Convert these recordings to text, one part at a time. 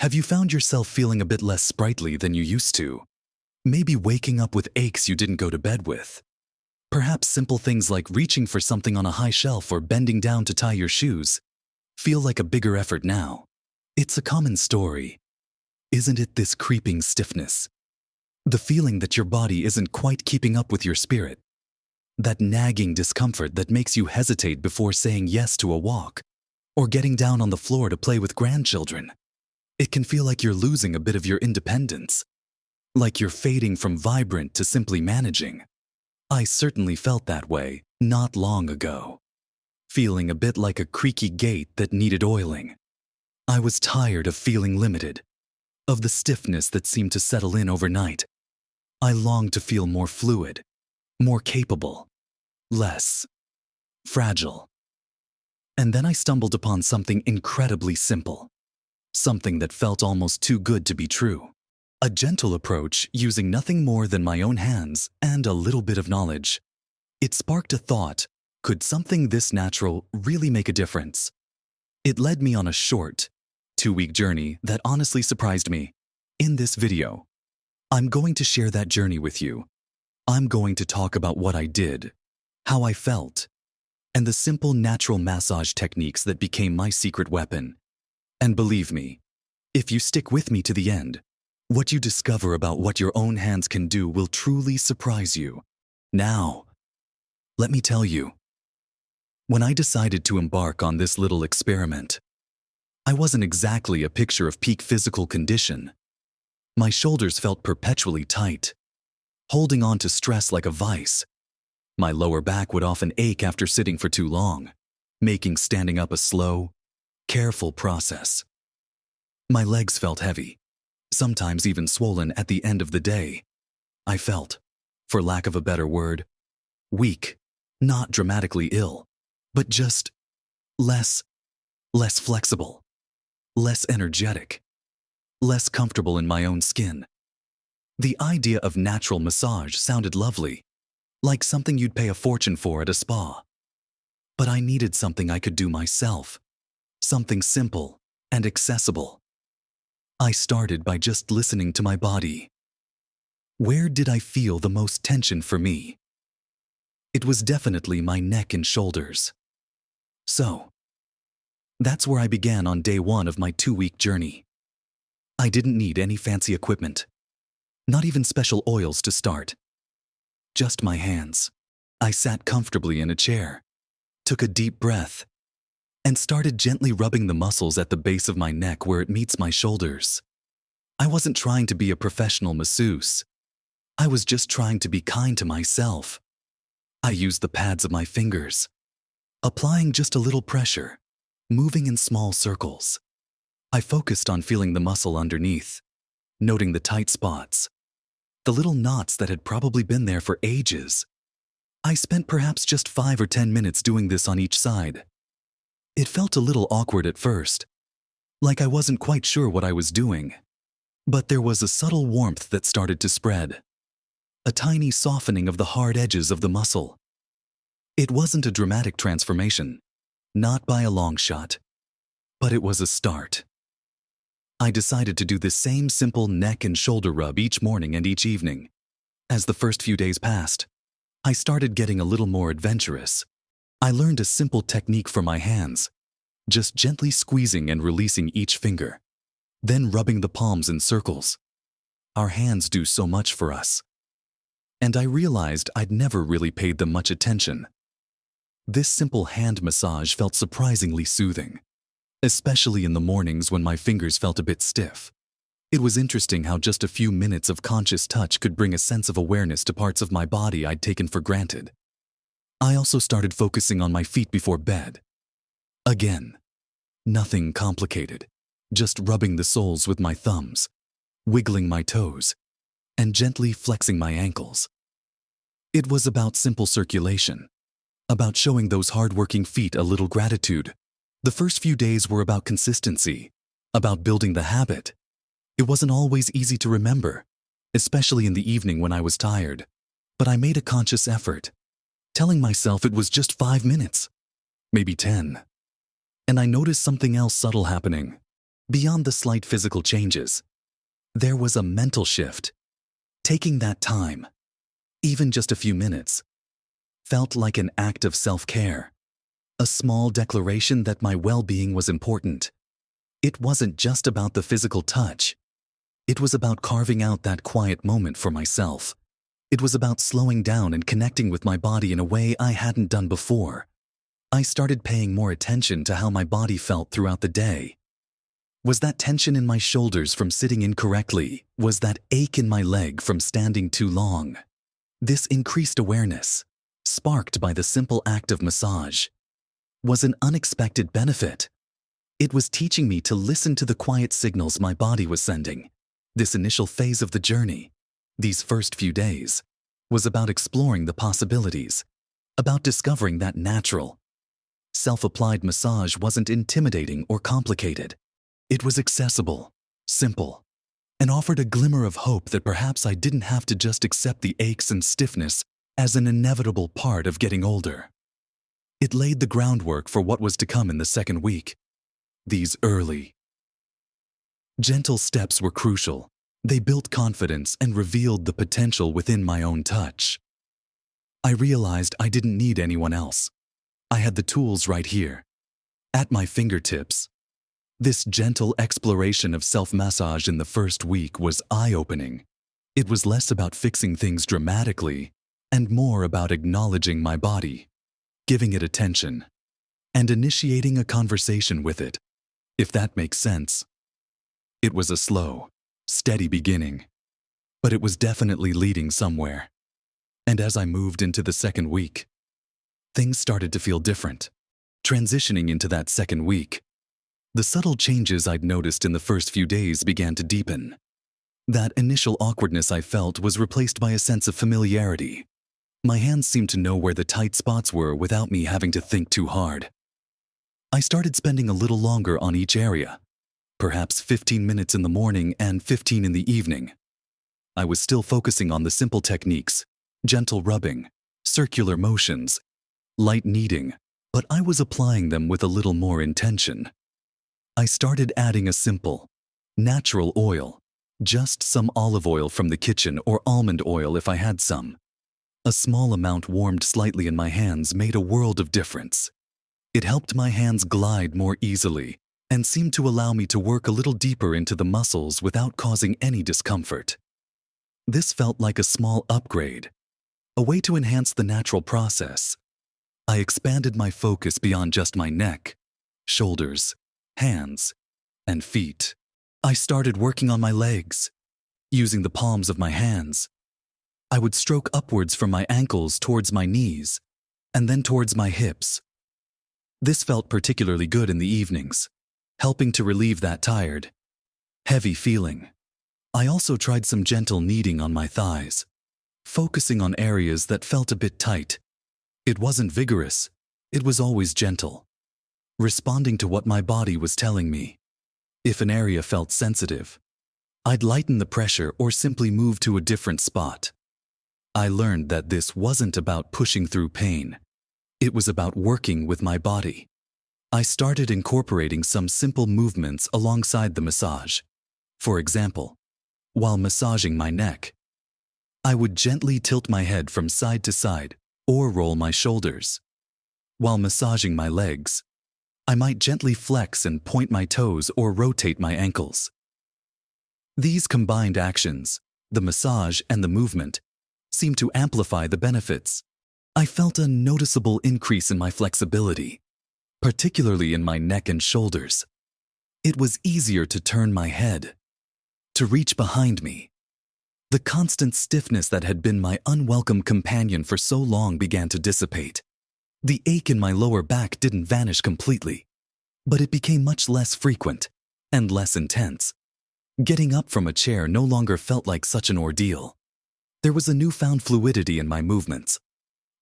Have you found yourself feeling a bit less sprightly than you used to? Maybe waking up with aches you didn't go to bed with. Perhaps simple things like reaching for something on a high shelf or bending down to tie your shoes feel like a bigger effort now. It's a common story. Isn't it, this creeping stiffness? The feeling that your body isn't quite keeping up with your spirit. That nagging discomfort that makes you hesitate before saying yes to a walk or getting down on the floor to play with grandchildren. It can feel like you're losing a bit of your independence, like you're fading from vibrant to simply managing. I certainly felt that way not long ago, feeling a bit like a creaky gate that needed oiling. I was tired of feeling limited, of the stiffness that seemed to settle in overnight. I longed to feel more fluid, more capable, less fragile. And then I stumbled upon something incredibly simple, something that felt almost too good to be true. A gentle approach using nothing more than my own hands and a little bit of knowledge. It sparked a thought: could something this natural really make a difference? It led me on a short, 2-week journey that honestly surprised me. In this video, I'm going to share that journey with you. I'm going to talk about what I did, how I felt, and the simple natural massage techniques that became my secret weapon. And believe me, if you stick with me to the end, what you discover about what your own hands can do will truly surprise you. Now, let me tell you, when I decided to embark on this little experiment, I wasn't exactly a picture of peak physical condition. My shoulders felt perpetually tight, holding on to stress like a vice. My lower back would often ache after sitting for too long, making standing up a slow, careful process. My legs felt heavy, sometimes even swollen at the end of the day. I felt, for lack of a better word, weak, not dramatically ill, but just less flexible, less energetic, less comfortable in my own skin. The idea of natural massage sounded lovely, like something you'd pay a fortune for at a spa. But I needed something I could do myself, something simple and accessible. I started by just listening to my body. Where did I feel the most tension for me? It was definitely my neck and shoulders. So, that's where I began on day 1 of my 2-week journey. I didn't need any fancy equipment, not even special oils to start. Just my hands. I sat comfortably in a chair, took a deep breath, and started gently rubbing the muscles at the base of my neck where it meets my shoulders. I wasn't trying to be a professional masseuse. I was just trying to be kind to myself. I used the pads of my fingers, applying just a little pressure, moving in small circles. I focused on feeling the muscle underneath, noting the tight spots, the little knots that had probably been there for ages. I spent perhaps just 5 or 10 minutes doing this on each side. It felt a little awkward at first, like I wasn't quite sure what I was doing. But there was a subtle warmth that started to spread, a tiny softening of the hard edges of the muscle. It wasn't a dramatic transformation, not by a long shot, but it was a start. I decided to do the same simple neck and shoulder rub each morning and each evening. As the first few days passed, I started getting a little more adventurous. I learned a simple technique for my hands, just gently squeezing and releasing each finger, then rubbing the palms in circles. Our hands do so much for us. And I realized I'd never really paid them much attention. This simple hand massage felt surprisingly soothing, especially in the mornings when my fingers felt a bit stiff. It was interesting how just a few minutes of conscious touch could bring a sense of awareness to parts of my body I'd taken for granted. I also started focusing on my feet before bed. Again, nothing complicated, just rubbing the soles with my thumbs, wiggling my toes, and gently flexing my ankles. It was about simple circulation, about showing those hard-working feet a little gratitude. The first few days were about consistency, about building the habit. It wasn't always easy to remember, especially in the evening when I was tired, but I made a conscious effort, telling myself it was just 5 minutes, maybe 10. And I noticed something else subtle happening. Beyond the slight physical changes, there was a mental shift. Taking that time, even just a few minutes, felt like an act of self-care, a small declaration that my well-being was important. It wasn't just about the physical touch. It was about carving out that quiet moment for myself. It was about slowing down and connecting with my body in a way I hadn't done before. I started paying more attention to how my body felt throughout the day. Was that tension in my shoulders from sitting incorrectly? Was that ache in my leg from standing too long? This increased awareness, sparked by the simple act of massage, was an unexpected benefit. It was teaching me to listen to the quiet signals my body was sending. This initial phase of the journey, these first few days, was about exploring the possibilities, about discovering that natural, self-applied massage wasn't intimidating or complicated. It was accessible, simple, and offered a glimmer of hope that perhaps I didn't have to just accept the aches and stiffness as an inevitable part of getting older. It laid the groundwork for what was to come in the second week. These early, gentle steps were crucial. They built confidence and revealed the potential within my own touch. I realized I didn't need anyone else. I had the tools right here, at my fingertips. This gentle exploration of self-massage in the first week was eye-opening. It was less about fixing things dramatically and more about acknowledging my body, giving it attention, and initiating a conversation with it, if that makes sense. It was a slow, steady beginning, but it was definitely leading somewhere. And as I moved into the second week, things started to feel different. Transitioning into that second week, the subtle changes I'd noticed in the first few days began to deepen. That initial awkwardness I felt was replaced by a sense of familiarity. My hands seemed to know where the tight spots were without me having to think too hard. I started spending a little longer on each area, perhaps 15 minutes in the morning and 15 in the evening. I was still focusing on the simple techniques, gentle rubbing, circular motions, light kneading, but I was applying them with a little more intention. I started adding a simple, natural oil, just some olive oil from the kitchen or almond oil if I had some. A small amount warmed slightly in my hands made a world of difference. It helped my hands glide more easily and seemed to allow me to work a little deeper into the muscles without causing any discomfort. This felt like a small upgrade, a way to enhance the natural process. I expanded my focus beyond just my neck, shoulders, hands, and feet. I started working on my legs, using the palms of my hands. I would stroke upwards from my ankles towards my knees, and then towards my hips. This felt particularly good in the evenings, helping to relieve that tired, heavy feeling. I also tried some gentle kneading on my thighs, focusing on areas that felt a bit tight. It wasn't vigorous, it was always gentle, responding to what my body was telling me. If an area felt sensitive, I'd lighten the pressure or simply move to a different spot. I learned that this wasn't about pushing through pain. It was about working with my body. I started incorporating some simple movements alongside the massage. For example, while massaging my neck, I would gently tilt my head from side to side or roll my shoulders. While massaging my legs, I might gently flex and point my toes or rotate my ankles. These combined actions, the massage and the movement, seemed to amplify the benefits. I felt a noticeable increase in my flexibility, particularly in my neck and shoulders. It was easier to turn my head, to reach behind me. The constant stiffness that had been my unwelcome companion for so long began to dissipate. The ache in my lower back didn't vanish completely, but it became much less frequent and less intense. Getting up from a chair no longer felt like such an ordeal. There was a newfound fluidity in my movements.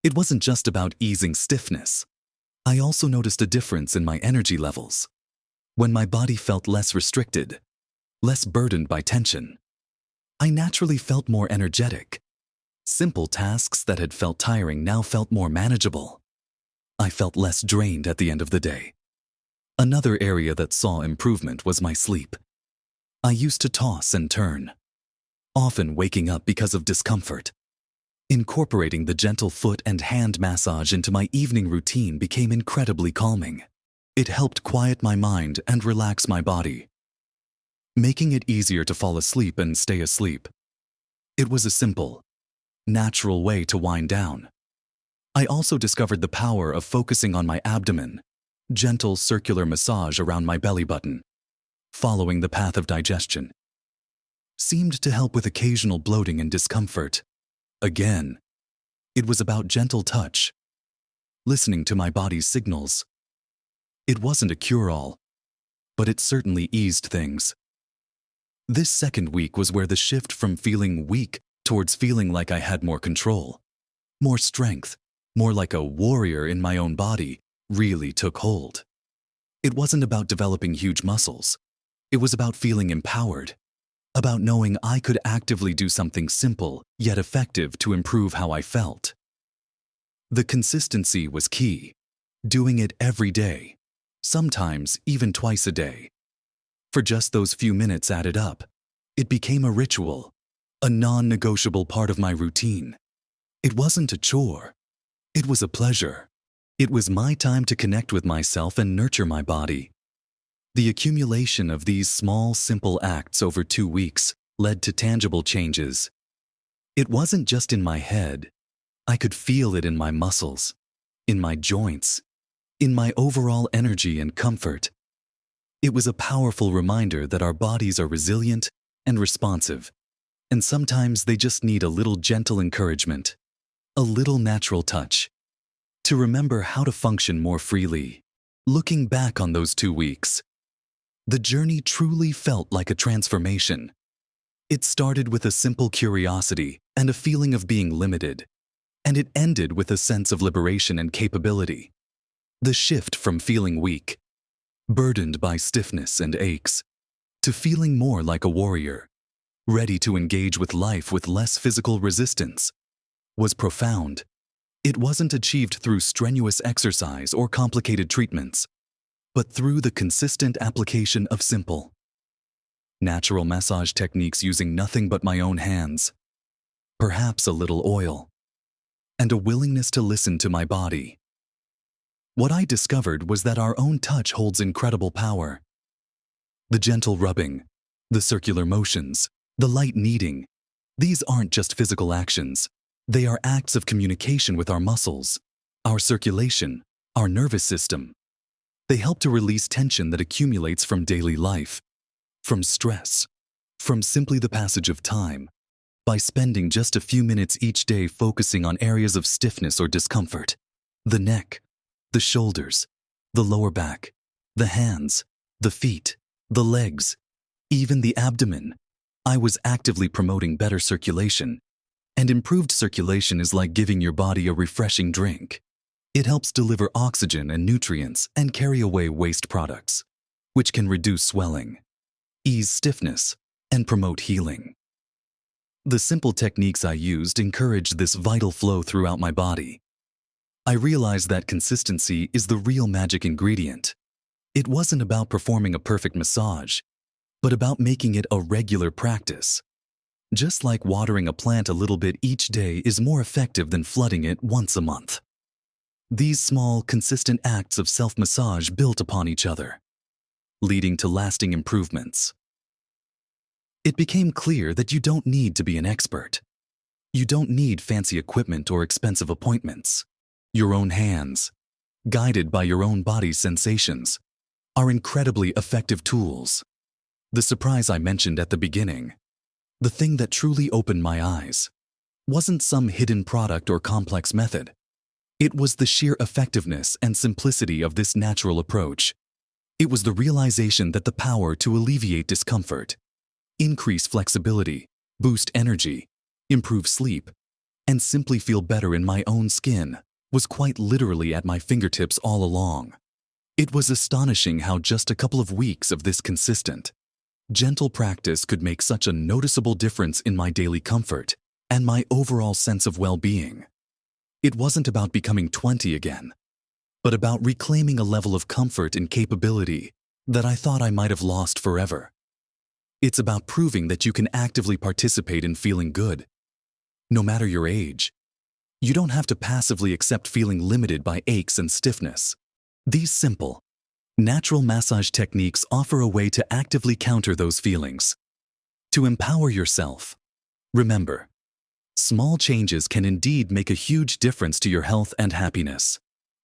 It wasn't just about easing stiffness. I also noticed a difference in my energy levels. When my body felt less restricted, less burdened by tension, I naturally felt more energetic. Simple tasks that had felt tiring now felt more manageable. I felt less drained at the end of the day. Another area that saw improvement was my sleep. I used to toss and turn, often waking up because of discomfort. Incorporating the gentle foot and hand massage into my evening routine became incredibly calming. It helped quiet my mind and relax my body, making it easier to fall asleep and stay asleep. It was a simple, natural way to wind down. I also discovered the power of focusing on my abdomen, gentle circular massage around my belly button, following the path of digestion. Seemed to help with occasional bloating and discomfort. Again, it was about gentle touch, listening to my body's signals. It wasn't a cure-all, but it certainly eased things. This second week was where the shift from feeling weak towards feeling like I had more control, more strength, more like a warrior in my own body, really took hold. It wasn't about developing huge muscles. It was about feeling empowered, about knowing I could actively do something simple yet effective to improve how I felt. The consistency was key, doing it every day, sometimes even twice a day. For just those few minutes added up, it became a ritual, a non-negotiable part of my routine. It wasn't a chore. It was a pleasure. It was my time to connect with myself and nurture my body. The accumulation of these small, simple acts over 2 weeks led to tangible changes. It wasn't just in my head. I could feel it in my muscles, in my joints, in my overall energy and comfort. It was a powerful reminder that our bodies are resilient and responsive, and sometimes they just need a little gentle encouragement, a little natural touch, to remember how to function more freely. Looking back on those 2 weeks, the journey truly felt like a transformation. It started with a simple curiosity and a feeling of being limited, and it ended with a sense of liberation and capability. The shift from feeling weak, burdened by stiffness and aches, to feeling more like a warrior, ready to engage with life with less physical resistance, was profound. It wasn't achieved through strenuous exercise or complicated treatments, but through the consistent application of simple, natural massage techniques using nothing but my own hands, perhaps a little oil, and a willingness to listen to my body. What I discovered was that our own touch holds incredible power. The gentle rubbing, the circular motions, the light kneading, these aren't just physical actions. They are acts of communication with our muscles, our circulation, our nervous system. They help to release tension that accumulates from daily life, from stress, from simply the passage of time, by spending just a few minutes each day focusing on areas of stiffness or discomfort. The neck, the shoulders, the lower back, the hands, the feet, the legs, even the abdomen. I was actively promoting better circulation. And improved circulation is like giving your body a refreshing drink. It helps deliver oxygen and nutrients and carry away waste products, which can reduce swelling, ease stiffness, and promote healing. The simple techniques I used encouraged this vital flow throughout my body. I realized that consistency is the real magic ingredient. It wasn't about performing a perfect massage, but about making it a regular practice. Just like watering a plant a little bit each day is more effective than flooding it once a month. These small, consistent acts of self-massage built upon each other, leading to lasting improvements. It became clear that you don't need to be an expert. You don't need fancy equipment or expensive appointments. Your own hands, guided by your own body's sensations, are incredibly effective tools. The surprise I mentioned at the beginning, the thing that truly opened my eyes, wasn't some hidden product or complex method. It was the sheer effectiveness and simplicity of this natural approach. It was the realization that the power to alleviate discomfort, increase flexibility, boost energy, improve sleep, and simply feel better in my own skin was quite literally at my fingertips all along. It was astonishing how just a couple of weeks of this consistent, gentle practice could make such a noticeable difference in my daily comfort and my overall sense of well-being. It wasn't about becoming 20 again. but about reclaiming a level of comfort and capability that I thought I might have lost forever. It's about proving that you can actively participate in feeling good, no matter your age. You don't have to passively accept feeling limited by aches and stiffness. These simple, natural massage techniques offer a way to actively counter those feelings. To empower yourself, remember, small changes can indeed make a huge difference to your health and happiness.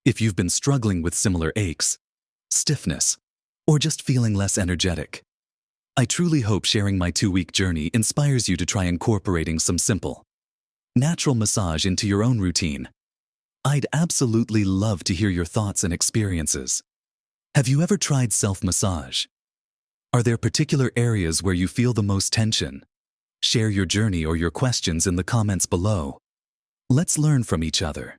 If you've been struggling with similar aches, stiffness, or just feeling less energetic, I truly hope sharing my 2-week journey inspires you to try incorporating some simple, natural massage into your own routine. I'd absolutely love to hear your thoughts and experiences. Have you ever tried self-massage? Are there particular areas where you feel the most tension? Share your journey or your questions in the comments below. Let's learn from each other.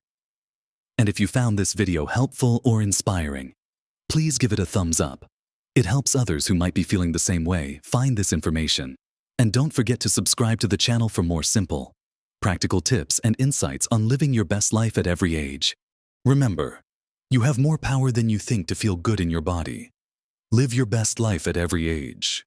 And if you found this video helpful or inspiring, please give it a thumbs up. It helps others who might be feeling the same way find this information. And don't forget to subscribe to the channel for more simple, practical tips and insights on living your best life at every age. Remember, you have more power than you think to feel good in your body. Live your best life at every age.